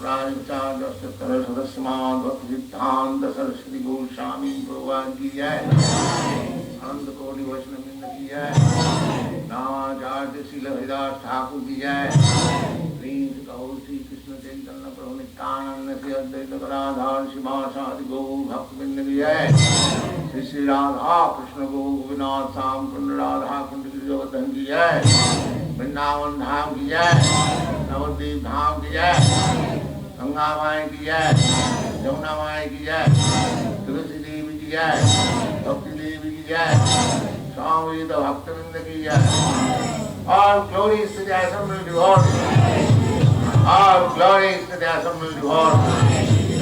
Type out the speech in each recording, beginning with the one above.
सिद्धांत सरस्वती गोस्वामी भगवान की जय। अनंत कोटि वैष्णववृंद की जय। नाचार्य श्रील हरिदास ठाकुर की जय। श्री कृष्ण चैतन्य प्रभु नित्यानंद श्री अद्वैत गदाधर शिवासादि गौ भक्तवृंद की जय। श्री श्री राधा कृष्ण गौ गोपीनाथ श्याम कुंड राधा कुंड गिरिवर्धन की जय। वृंदावन धाम की जय। नवद्वीप धाम की जय। गंगा माई की जय। यमुना माई की जय। तुलसी देवी की जय। भक्ति देवी की जय। स्वामी भक्तवृंद की जय। All glories to the assembled devotees. All glories to the assembled devotees.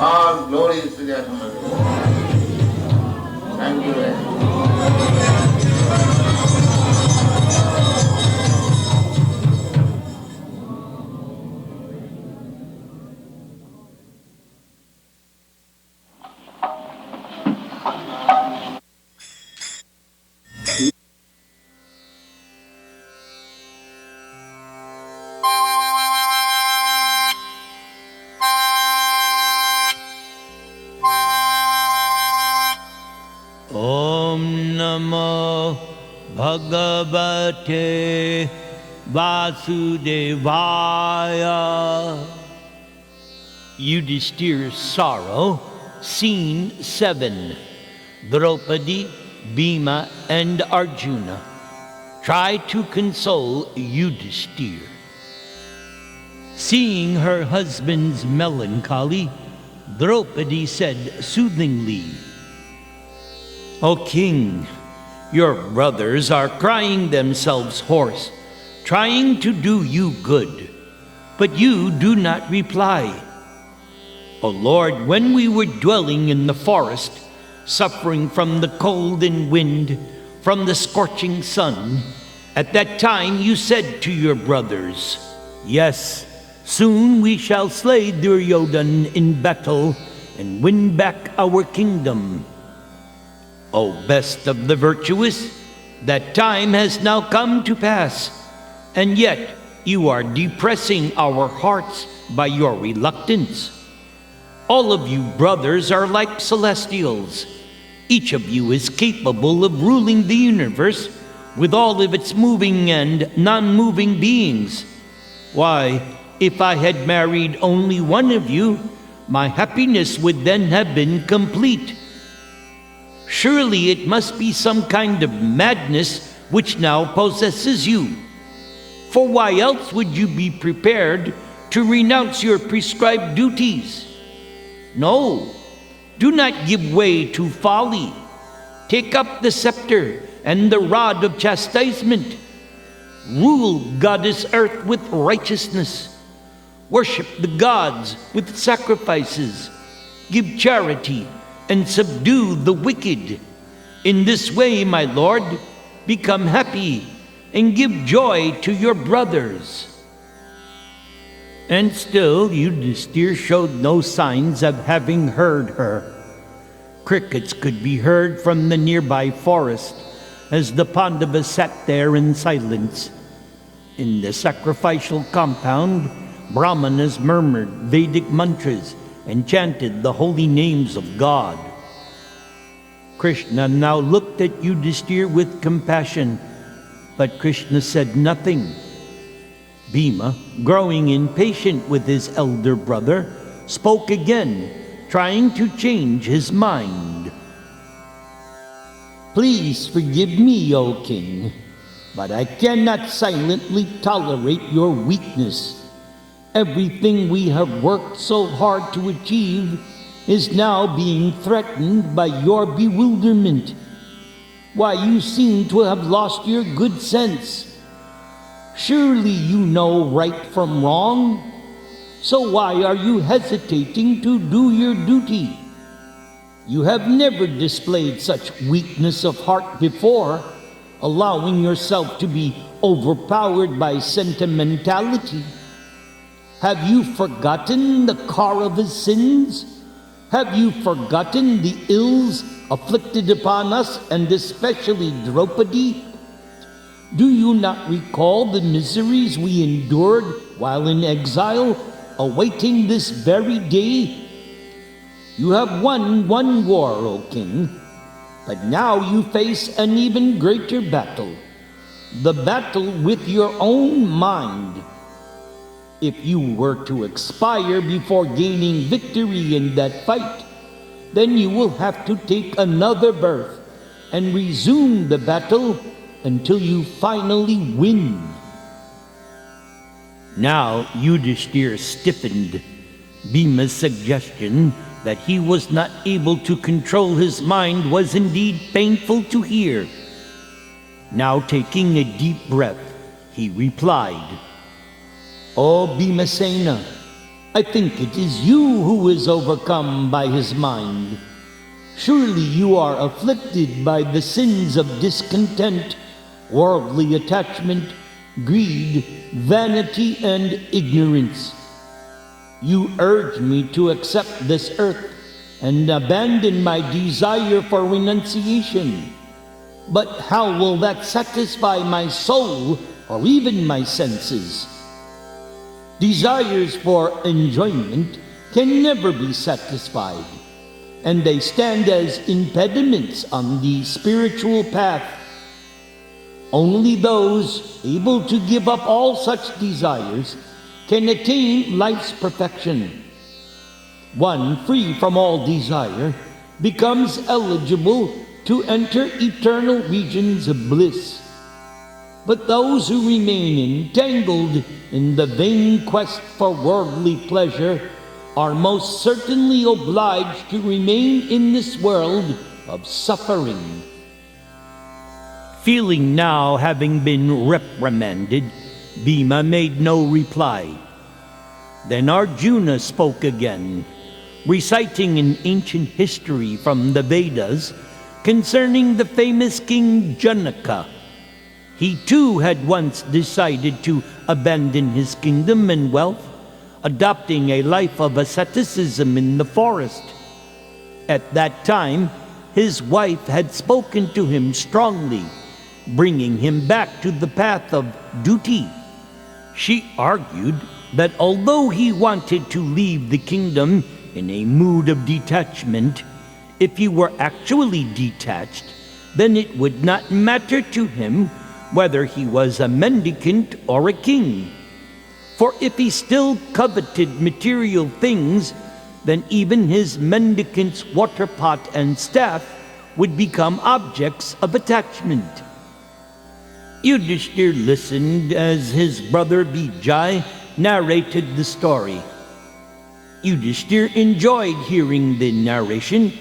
All glories to the assembled devotees. Thank you very much. Om Namo Bhagavate Vasudevaya. Yudhishthira's sorrow, Scene 7. Draupadi, Bhima, and Arjuna try to console Yudhishthira. Seeing her husband's melancholy, Draupadi said soothingly, "O king, your brothers are crying themselves hoarse, trying to do you good, but you do not reply. O Lord, when we were dwelling in the forest, suffering from the cold and wind, from the scorching sun, at that time you said to your brothers, 'Yes, soon we shall slay Duryodhan in battle and win back our kingdom.' O best of the virtuous, that time has now come to pass, and yet you are depressing our hearts by your reluctance. All of you brothers are like celestials. Each of you is capable of ruling the universe with all of its moving and non-moving beings. Why, if I had married only one of you, my happiness would then have been complete. Surely it must be some kind of madness which now possesses you. For why else would you be prepared to renounce your prescribed duties? No, do not give way to folly. Take up the scepter and the rod of chastisement. Rule goddess Earth with righteousness. Worship the gods with sacrifices. Give charity and subdue the wicked. In this way, my Lord, become happy and give joy to your brothers." And still Yudhishthira showed no signs of having heard her. Crickets could be heard from the nearby forest as the Pandavas sat there in silence. In the sacrificial compound, Brahmanas murmured Vedic mantras and chanted the holy names of God. Krishna now looked at Yudhishthira with compassion, but Krishna said nothing. Bhima, growing impatient with his elder brother, spoke again, trying to change his mind. "Please forgive me, O king, but I cannot silently tolerate your weakness. Everything we have worked so hard to achieve is now being threatened by your bewilderment. Why, you seem to have lost your good sense. Surely you know right from wrong. So why are you hesitating to do your duty? You have never displayed such weakness of heart before, allowing yourself to be overpowered by sentimentality. Have you forgotten the car of his sins? Have you forgotten the ills afflicted upon us, and especially Draupadi? Do you not recall the miseries we endured while in exile, awaiting this very day? You have won one war, O king, but now you face an even greater battle, the battle with your own mind. If you were to expire before gaining victory in that fight, then you will have to take another birth and resume the battle until you finally win. Now Yudhishthira stiffened. Bhima's suggestion that he was not able to control his mind was indeed painful to hear. Now taking a deep breath, he replied, "O Bhimasena, I think it is you who is overcome by his mind. Surely you are afflicted by the sins of discontent, worldly attachment, greed, vanity, and ignorance. You urge me to accept this earth and abandon my desire for renunciation. But how will that satisfy my soul or even my senses? Desires for enjoyment can never be satisfied, and they stand as impediments on the spiritual path. Only those able to give up all such desires can attain life's perfection. One free from all desire becomes eligible to enter eternal regions of bliss. But those who remain entangled in the vain quest for worldly pleasure are most certainly obliged to remain in this world of suffering." Feeling now having been reprimanded, Bhima made no reply. Then Arjuna spoke again, reciting an ancient history from the Vedas concerning the famous king Janaka. He too had once decided to abandon his kingdom and wealth, adopting a life of asceticism in the forest. At that time, his wife had spoken to him strongly, bringing him back to the path of duty. She argued that although he wanted to leave the kingdom in a mood of detachment, if he were actually detached, then it would not matter to him whether he was a mendicant or a king. For if he still coveted material things, then even his mendicant's water pot and staff would become objects of attachment. Yudhishthira listened as his brother Vijay narrated the story. Yudhishthira enjoyed hearing the narration,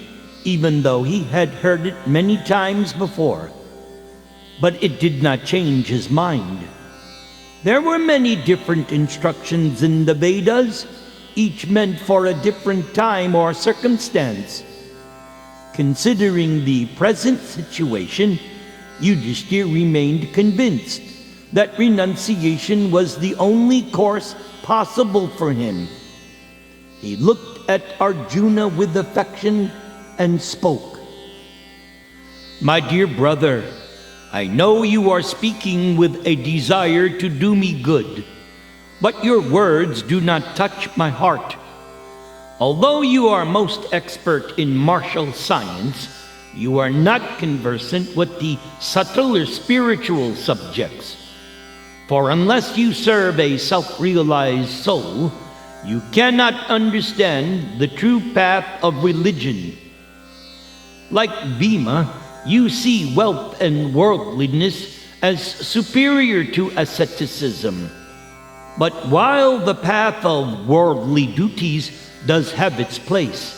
even though he had heard it many times before. But it did not change his mind. There were many different instructions in the Vedas, each meant for a different time or circumstance. Considering the present situation, Yudhishthira remained convinced that renunciation was the only course possible for him. He looked at Arjuna with affection and spoke. "My dear brother, I know you are speaking with a desire to do me good, but your words do not touch my heart. Although you are most expert in martial science, you are not conversant with the subtler spiritual subjects. For unless you serve a self-realized soul, you cannot understand the true path of religion. Like Bhima, you see wealth and worldliness as superior to asceticism. But while the path of worldly duties does have its place,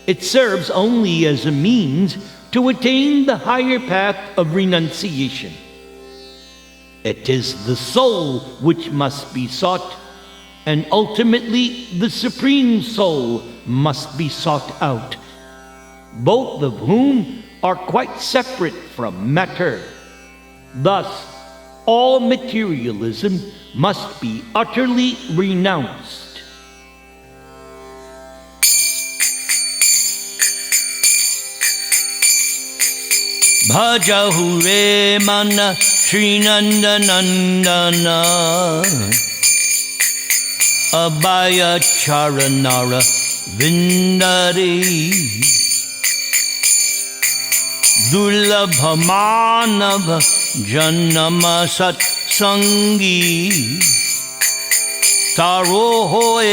it serves only as a means to attain the higher path of renunciation. It is the soul which must be sought, and ultimately the Supreme Soul must be sought out, both of whom are quite separate from matter. Thus, all materialism must be utterly renounced." Bhajahu re mana Shri Nanda Nandana abhaya charanara vindare dulabhamanava janama satsangi taroho e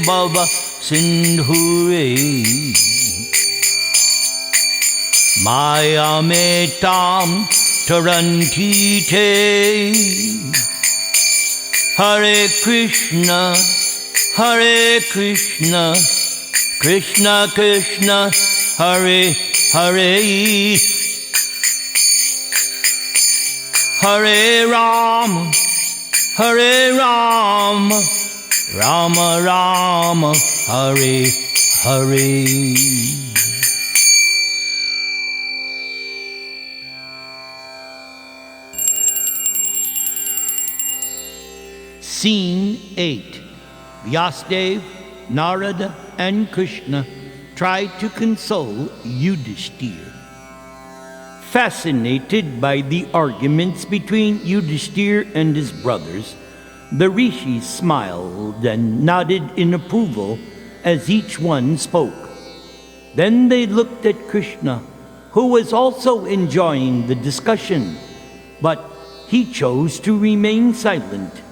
bhava sindhure mayametam taranti te Hare Krishna Krishna Krishna Hare Hare Hare Rama Rama Rama Hare Hare. Scene 8. Vyasadeva, Narada, and Krishna tried to console Yudhishthira. Fascinated by the arguments between Yudhishthira and his brothers, the rishis smiled and nodded in approval as each one spoke. Then they looked at Krishna, who was also enjoying the discussion, but he chose to remain silent.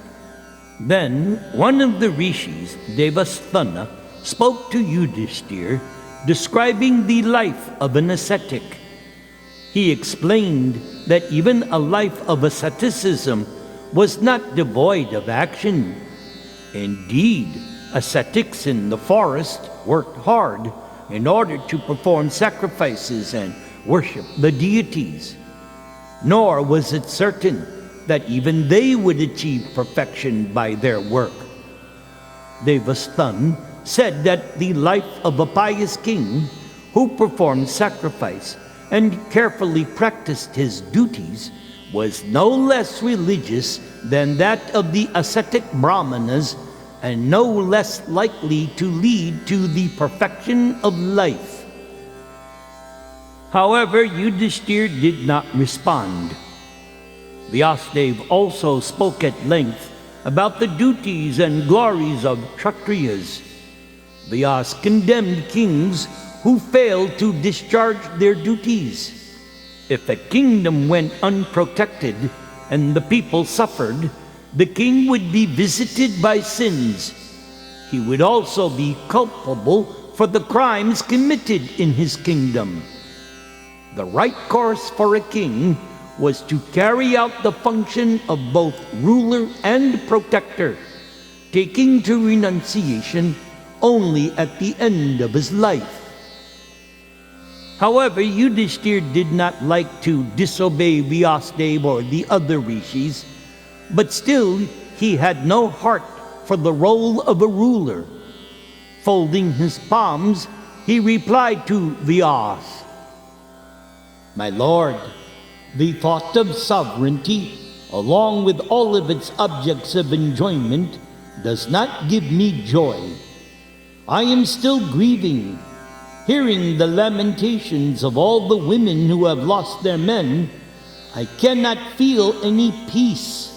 Then one of the rishis, Devasthana, spoke to Yudhishthira, describing the life of an ascetic. He explained that even a life of asceticism was not devoid of action. Indeed, ascetics in the forest worked hard in order to perform sacrifices and worship the deities. Nor was it certain that even they would achieve perfection by their work. Devasthana said that the life of a pious king who performed sacrifice and carefully practiced his duties was no less religious than that of the ascetic brahmanas and no less likely to lead to the perfection of life. However, Yudhishthira did not respond. Vyasadeva also spoke at length about the duties and glories of Kshatriyas. Vyas condemned kings who failed to discharge their duties. If a kingdom went unprotected and the people suffered, the king would be visited by sins. He would also be culpable for the crimes committed in his kingdom. The right course for a king was to carry out the function of both ruler and protector, taking to renunciation only at the end of his life. However, Yudhishthira did not like to disobey Vyasadeva or the other rishis, but still he had no heart for the role of a ruler. Folding his palms, he replied to Vyas, "My lord, the thought of sovereignty, along with all of its objects of enjoyment, does not give me joy. I am still grieving. Hearing the lamentations of all the women who have lost their men, I cannot feel any peace."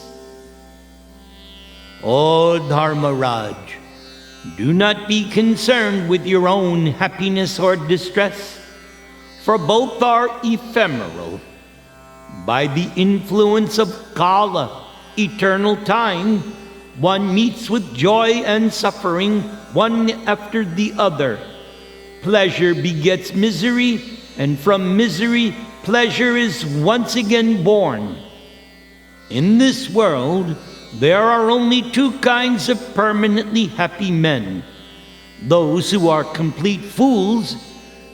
O Dharmaraj, do not be concerned with your own happiness or distress, for both are ephemeral. By the influence of Kala, eternal time, one meets with joy and suffering, one after the other. Pleasure begets misery, and from misery, pleasure is once again born. In this world, there are only two kinds of permanently happy men: those who are complete fools,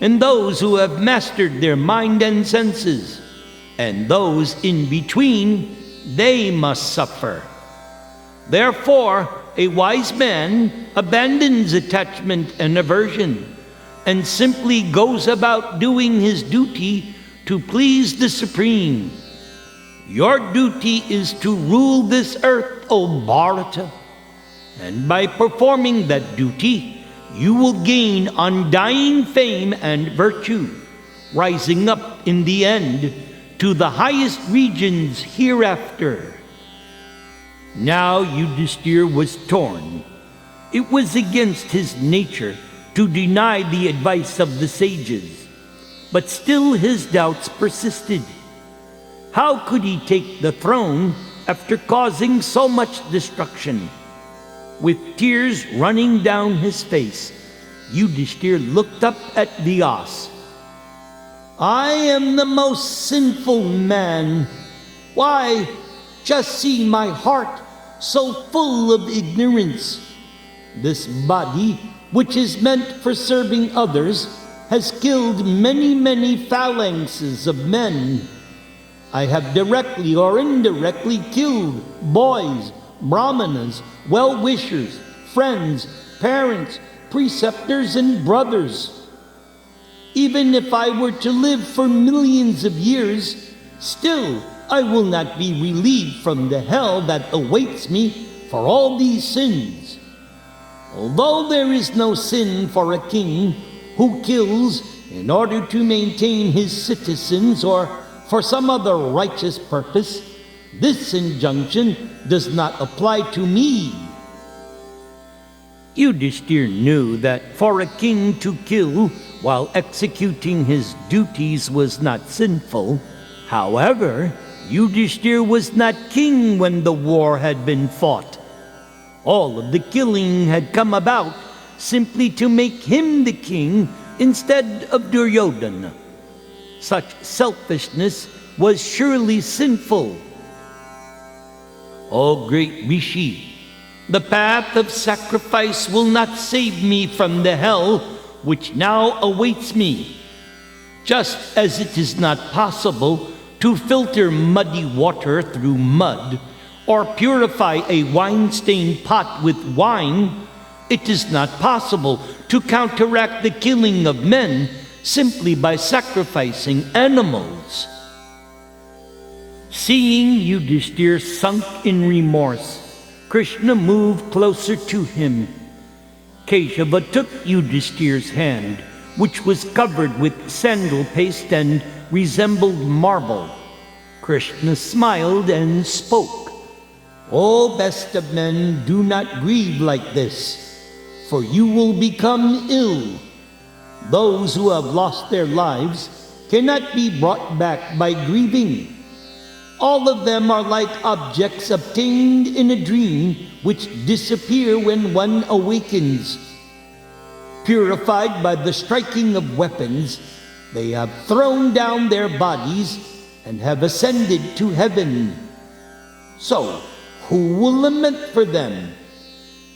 and those who have mastered their mind and senses. And those in between, they must suffer. Therefore, a wise man abandons attachment and aversion, and simply goes about doing his duty to please the Supreme. Your duty is to rule this earth, O Bharata, and by performing that duty, you will gain undying fame and virtue, rising up in the end to the highest regions hereafter. Now Yudhishthira was torn. it was against his nature to deny the advice of the sages, but still his doubts persisted. How could he take the throne after causing so much destruction? With tears running down his face, Yudhishthira looked up at Vyas. "I am the most sinful man. Why, just see my heart, so full of ignorance. This body, which is meant for serving others, has killed many phalanxes of men. I have directly or indirectly killed boys, brahmanas, well-wishers, friends, parents, preceptors, and brothers. Even if I were to live for millions of years, still I will not be relieved from the hell that awaits me for all these sins. Although there is no sin for a king who kills in order to maintain his citizens or for some other righteous purpose, this injunction does not apply to me." Yudhishthira knew that for a king to kill while executing his duties was not sinful. However, Yudhishthira was not king when the war had been fought. All of the killing had come about simply to make him the king instead of Duryodhana. Such selfishness was surely sinful. O great Rishi, the path of sacrifice will not save me from the hell which now awaits me. Just as it is not possible to filter muddy water through mud or purify a wine-stained pot with wine, it is not possible to counteract the killing of men simply by sacrificing animals. Seeing Yudhishthira sunk in remorse, Krishna moved closer to him. Keshava took Yudhishthira's hand, which was covered with sandal paste and resembled marble. Krishna smiled and spoke. "O best of men, do not grieve like this, for you will become ill. Those who have lost their lives cannot be brought back by grieving. All of them are like objects obtained in a dream which disappear when one awakens. Purified by the striking of weapons, they have thrown down their bodies and have ascended to heaven. So, who will lament for them?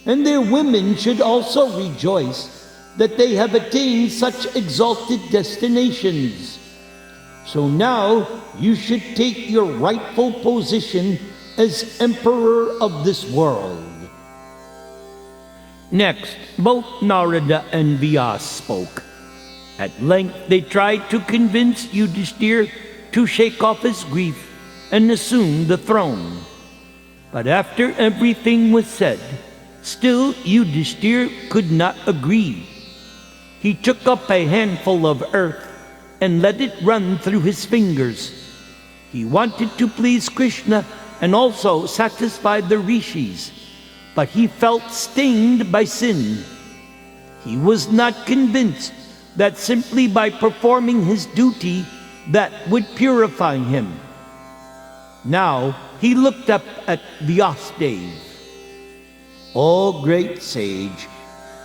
And their women should also rejoice that they have attained such exalted destinations. So now you should take your rightful position as emperor of this world." Next, both Narada and Vyas spoke. At length they tried to convince Yudhishthira to shake off his grief and assume the throne. But after everything was said, still Yudhishthira could not agree. He took up a handful of earth and let it run through his fingers. He wanted to please Krishna and also satisfy the rishis, but he felt stained by sin. He was not convinced that simply by performing his duty that would purify him. Now he looked up at Vyasadeva. "O great sage,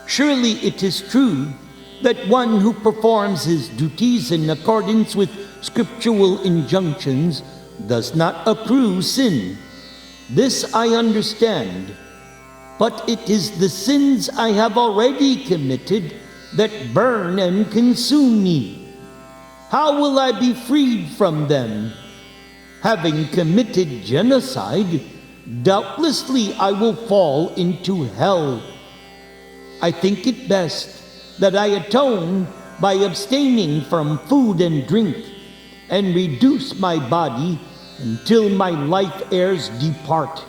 surely it is true that one who performs his duties in accordance with scriptural injunctions does not accrue sin. This I understand, but it is the sins I have already committed that burn and consume me. How will I be freed from them? Having committed genocide, doubtlessly I will fall into hell. I think it best that I atone by abstaining from food and drink and reduce my body until my life heirs depart.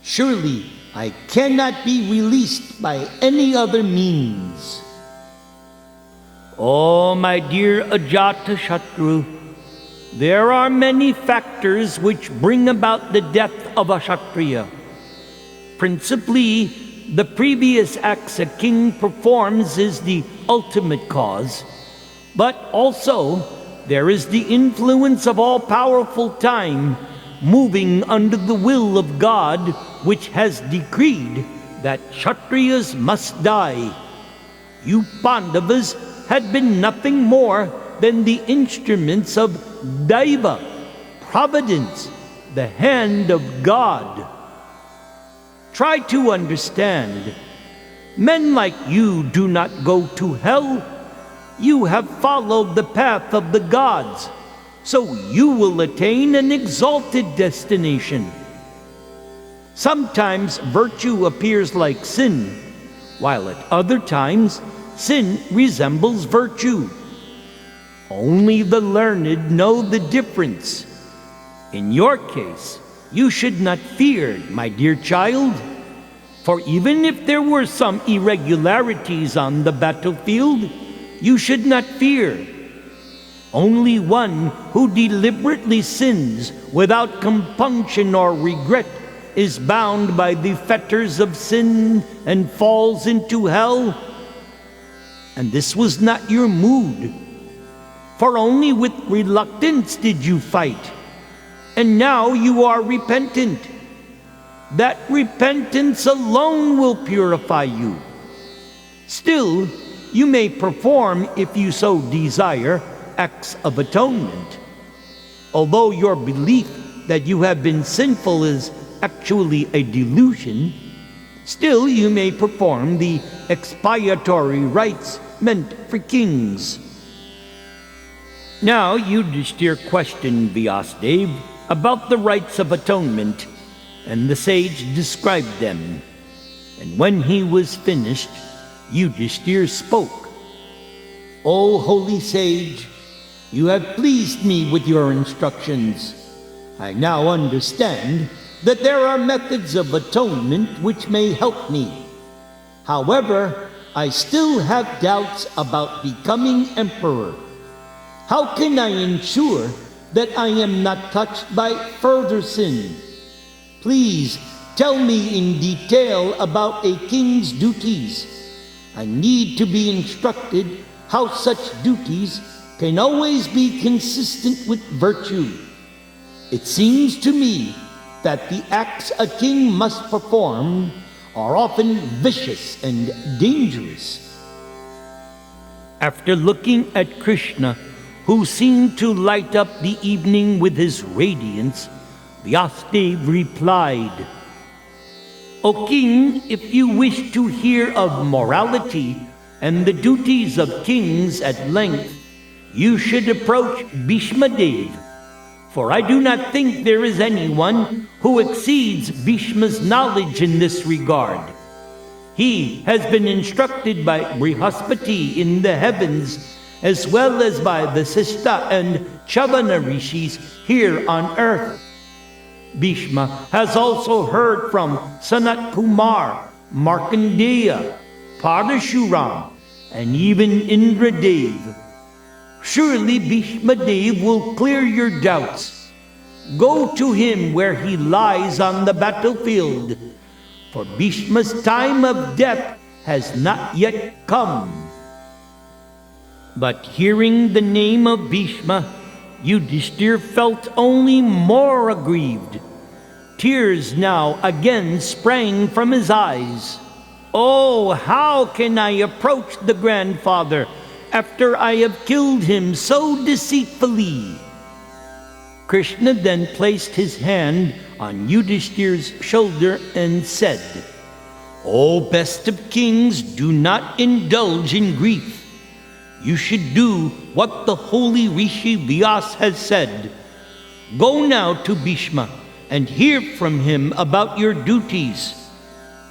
Surely I cannot be released by any other means." "Oh, my dear Ajatashatru, there are many factors which bring about the death of a Kshatriya. Principally, the previous acts a king performs is the ultimate cause, but also there is the influence of all-powerful time moving under the will of God, which has decreed that Kshatriyas must die. You Pandavas had been nothing more than the instruments of Daiva, providence, the hand of God. Try to understand. Men like you do not go to hell. You have followed the path of the gods, so you will attain an exalted destination. Sometimes virtue appears like sin, while at other times sin resembles virtue. Only the learned know the difference. In your case, you should not fear, my dear child, for even if there were some irregularities on the battlefield, you should not fear. Only one who deliberately sins without compunction or regret is bound by the fetters of sin and falls into hell. And this was not your mood, for only with reluctance did you fight, and now you are repentant. That repentance alone will purify you. Still, you may perform, if you so desire, acts of atonement. Although your belief that you have been sinful is actually a delusion, still you may perform the expiatory rites meant for kings. Now Yudhishthira questioned Vyasadeva about the rites of atonement, and the sage described them. And when he was finished, Yudhishthira spoke. O holy sage, you have pleased me with your instructions. I now understand that there are methods of atonement which may help me. However, I still have doubts about becoming emperor. How can I ensure that I am not touched by further sin? Please tell me in detail about a king's duties. I need to be instructed how such duties can always be consistent with virtue. It seems to me that the acts a king must perform are often vicious and dangerous. After looking at Krishna, who seemed to light up the evening with his radiance, Vyasadeva replied, O king, if you wish to hear of morality and the duties of kings at length, you should approach Bhishma Dev, for I do not think there is anyone who exceeds Bhishma's knowledge in this regard. He has been instructed by Brihaspati in the heavens, as well as by the Sista and Chavana rishis here on earth. Bhishma has also heard from Sanat Kumar, Markandeya, Parashuram, and even Indradev. Surely Bhishma Dev will clear your doubts. Go to him where he lies on the battlefield, for Bhishma's time of death has not yet come. But hearing the name of Bhishma, Yudhishthira felt only more aggrieved. Tears now again sprang from his eyes. Oh, how can I approach the grandfather after I have killed him so deceitfully? Krishna then placed his hand on Yudhishthira's shoulder and said, O best of kings, do not indulge in grief. You should do what the holy Rishi Vyas has said. Go now to Bhishma and hear from him about your duties.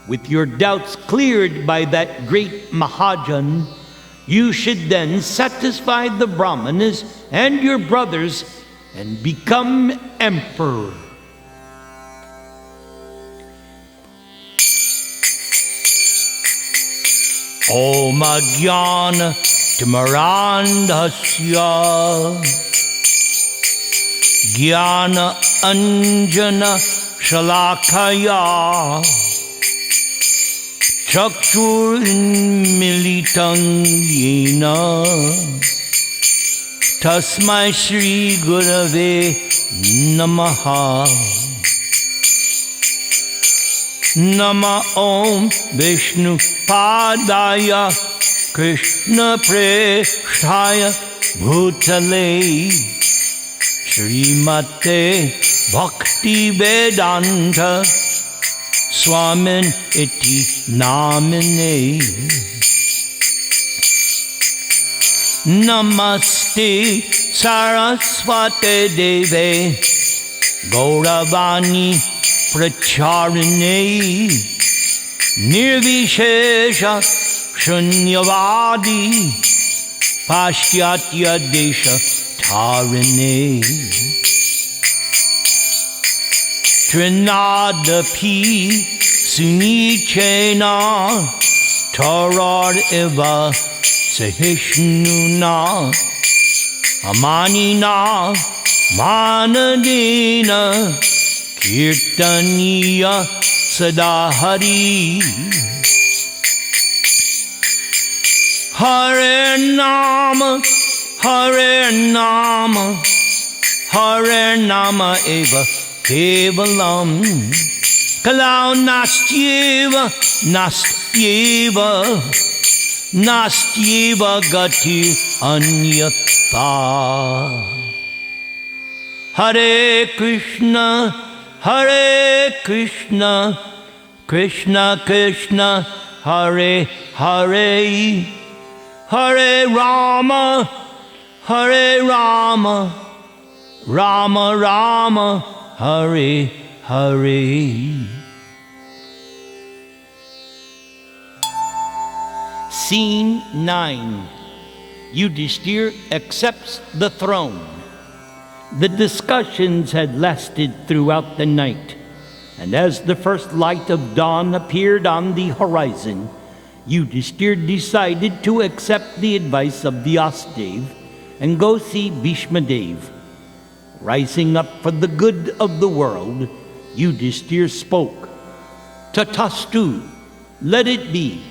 With your doubts cleared by that great Mahajan, you should then satisfy the Brahmanas and your brothers and become emperor. Om Ajnana Timarandhasya Jnana Anjana Shalakaya चक्षुर्मिलितं येन तस्मै श्रीगुरवे नमः। नमः ॐ विष्णुपादाय कृष्णप्रेष्ठाय भूतले श्रीमते भक्तिवेदान्त स्वामिन् इति नामिने। नमस्ते सरस्वते देवे गौरवाणी प्रचारिणे निर्विशेष शून्यवादी पाश्चात्य देश धारिणे। त्रिनादपि सुनीचेन तरोर इव सहिष्णुना अमानिना मानदेन कीर्तनीय सदा हरि। हरे नाम एव केवलम कलाउ नास्त्येव गति अन्यथा। हरे Krishna Krishna Krishna Hare Hare Hare Ram Ram Ram Hare Hare. Scene 9. Yudhishthira accepts the throne. The discussions had lasted throughout the night, and as the first light of dawn appeared on the horizon, Yudhishthira decided to accept the advice of Vyasadeva and go see Bhishma Dev. Rising up for the good of the world, Yudhishthira spoke, "Tatastu, let it be.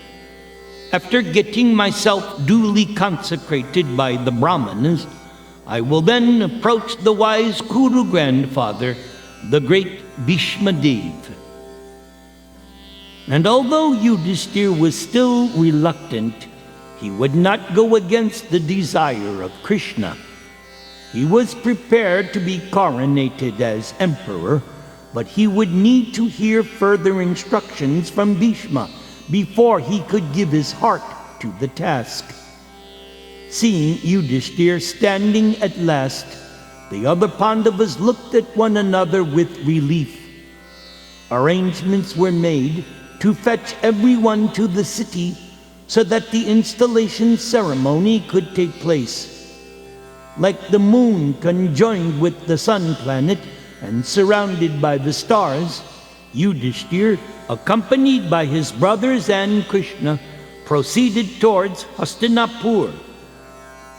After getting myself duly consecrated by the Brahmanas, I will then approach the wise Kuru grandfather, the great Bhishma Dev." And although Yudhishthira was still reluctant, he would not go against the desire of Krishna. He was prepared to be coronated as emperor, but he would need to hear further instructions from Bhishma before he could give his heart to the task. Seeing Yudhishthira standing at last, the other Pandavas looked at one another with relief. Arrangements were made to fetch everyone to the city so that the installation ceremony could take place. Like the moon conjoined with the sun planet and surrounded by the stars, Yudhishthira, accompanied by his brothers and Krishna, proceeded towards Hastinapur.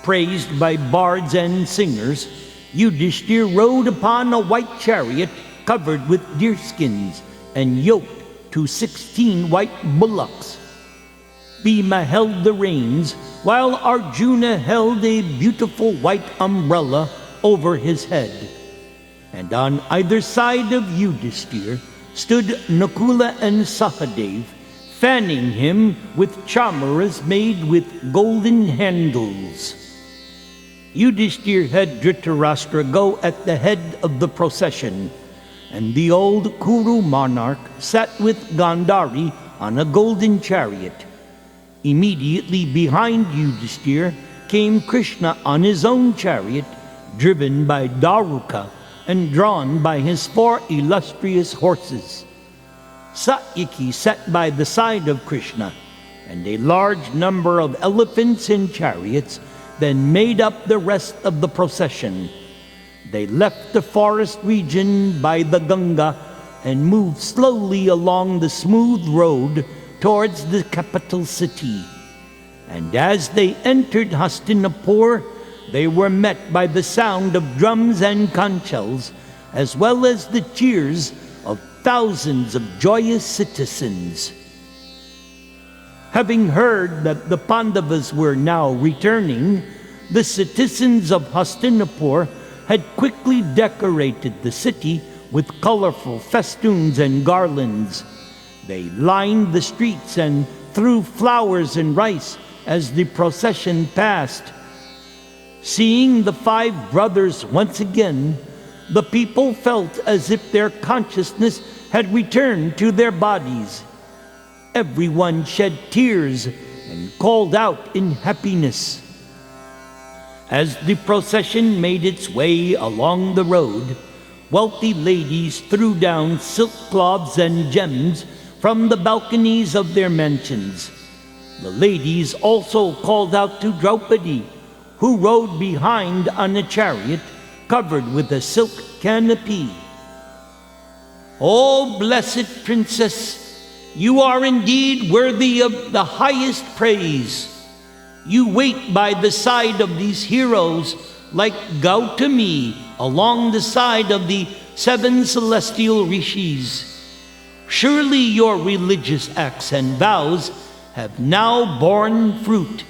Praised by bards and singers, Yudhishthira rode upon a white chariot covered with deerskins and yoked to 16 white bullocks. Bhima held the reins, while Arjuna held a beautiful white umbrella over his head. And on either side of Yudhishthira stood Nakula and Sahadev, fanning him with chamaras made with golden handles. Yudhishthira had Dhritarashtra go at the head of the procession, and the old Kuru monarch sat with Gandhari on a golden chariot. Immediately behind Yudhishthira came Krishna on his own chariot, driven by Daruka and drawn by his 4 illustrious horses. Satyaki sat by the side of Krishna, and a large number of elephants in chariots then made up the rest of the procession. They left the forest region by the Ganga and moved slowly along the smooth road towards the capital city. And as they entered Hastinapur, they were met by the sound of drums and conchals, as well as the cheers of thousands of joyous citizens. Having heard that the Pandavas were now returning, the citizens of Hastinapur had quickly decorated the city with colorful festoons and garlands. They lined the streets and threw flowers and rice as the procession passed. Seeing the 5 brothers once again, the people felt as if their consciousness had returned to their bodies. Everyone shed tears and called out in happiness. As the procession made its way along the road, wealthy ladies threw down silk cloths and gems from the balconies of their mansions. The ladies also called out to Draupadi, who rode behind on a chariot covered with a silk canopy. "O blessed princess, you are indeed worthy of the highest praise. You wait by the side of these heroes like Gautami along the side of the 7 celestial rishis. Surely your religious acts and vows have now borne fruit."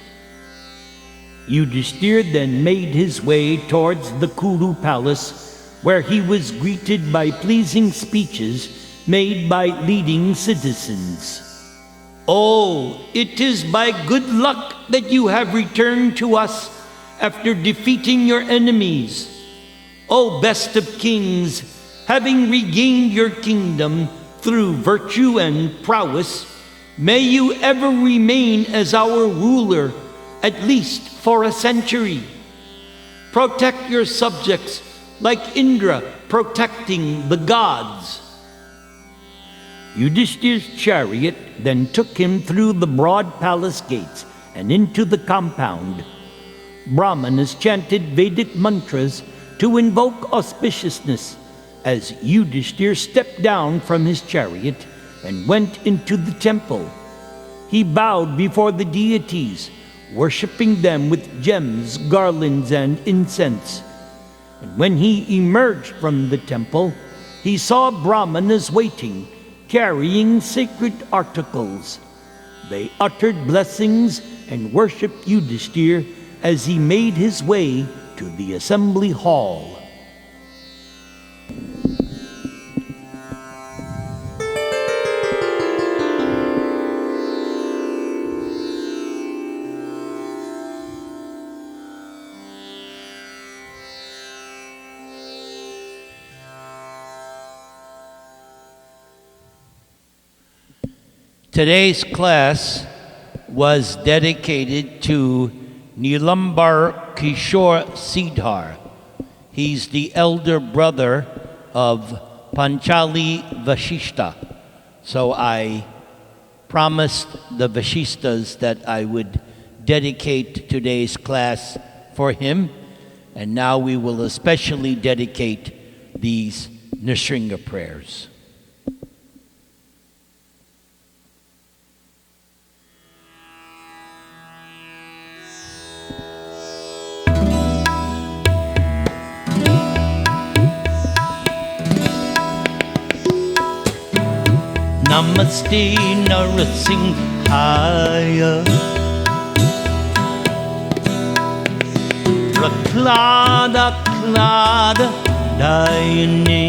Yudhishthira then made his way towards the Kuru palace, where he was greeted by pleasing speeches made by leading citizens. "Oh, it is by good luck that you have returned to us after defeating your enemies. O best of kings, having regained your kingdom through virtue and prowess, may you ever remain as our ruler, at least for a century. Protect your subjects like Indra protecting the gods." Yudhishthira's chariot then took him through the broad palace gates and into the compound. Brahmanas chanted Vedic mantras to invoke auspiciousness as Yudhishthira stepped down from his chariot and went into the temple. He bowed before the deities, worshipping them with gems, garlands, and incense. And when he emerged from the temple, he saw Brahmanas waiting, carrying sacred articles. They uttered blessings and worshipped Yudhishthira as he made his way to the assembly hall. Today's class was dedicated to Nilambar Kishore Siddhar. He's the elder brother of Panchali Vashishta. So I promised the Vashishtas that I would dedicate today's class for him, and now we will especially dedicate these Nrsimha prayers. Namaste Narasimhaya Prahlada Klada Dayane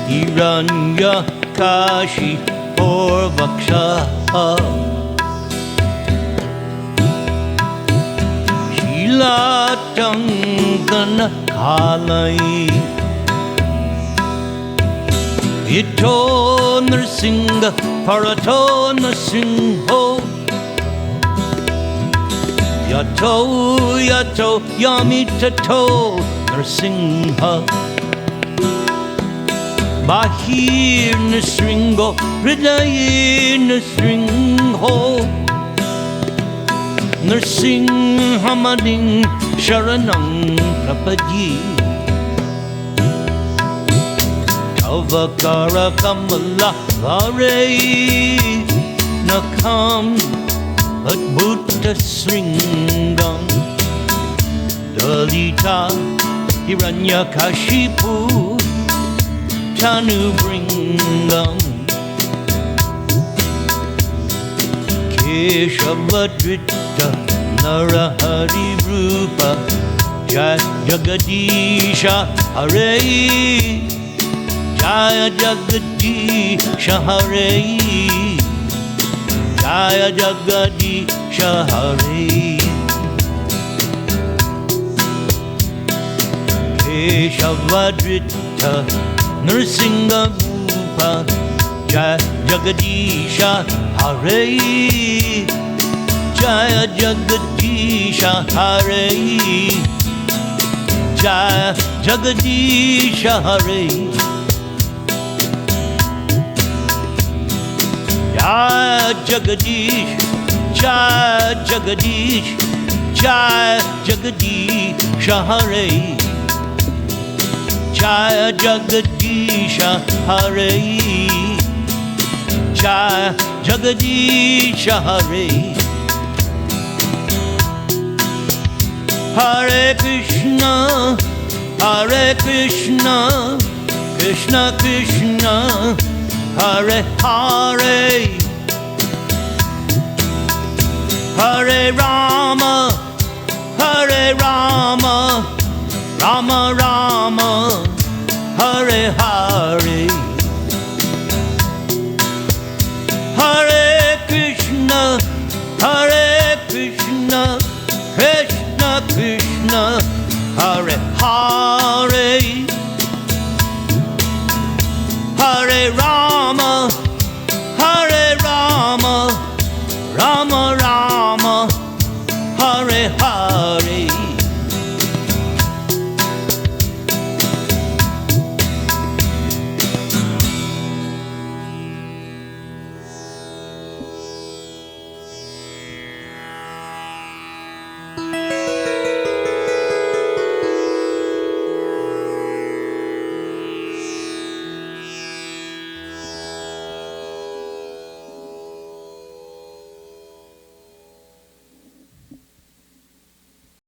Hiranya Kashi Purvaksha Shilatangana Kalai Ito Nrsimha Parato Nrsimho Yato Yato Yamitato Nrsimha Bahir Nrsimho Hridaye Nrsimho Nrsimhamading Sharanam Prapadye Avakara Kamala Vare Nakam Adbhuta Sringam Dalita Hiranyakashipu Tanu Bringam Keshavadritta Narahari Rupa Jai Jagadisha Hare Jaya Jagadisha Hare Jaya Jagadisha Hare Keshavadritta Nrsimha Rupa Jaya Jagadisha Hare Jaya Jagadisha Hare Jaya Jagadisha Hare Jaya Jagadish Jaya Jagadish Jaya Jagadisha Hare Jaya Jagadisha Hare Jaya Jagadisha Hare Hare Krishna Krishna Krishna Hare Hare Hare Rama Rama Rama Hare Hare Hare Krishna Krishna Krishna Hare Hare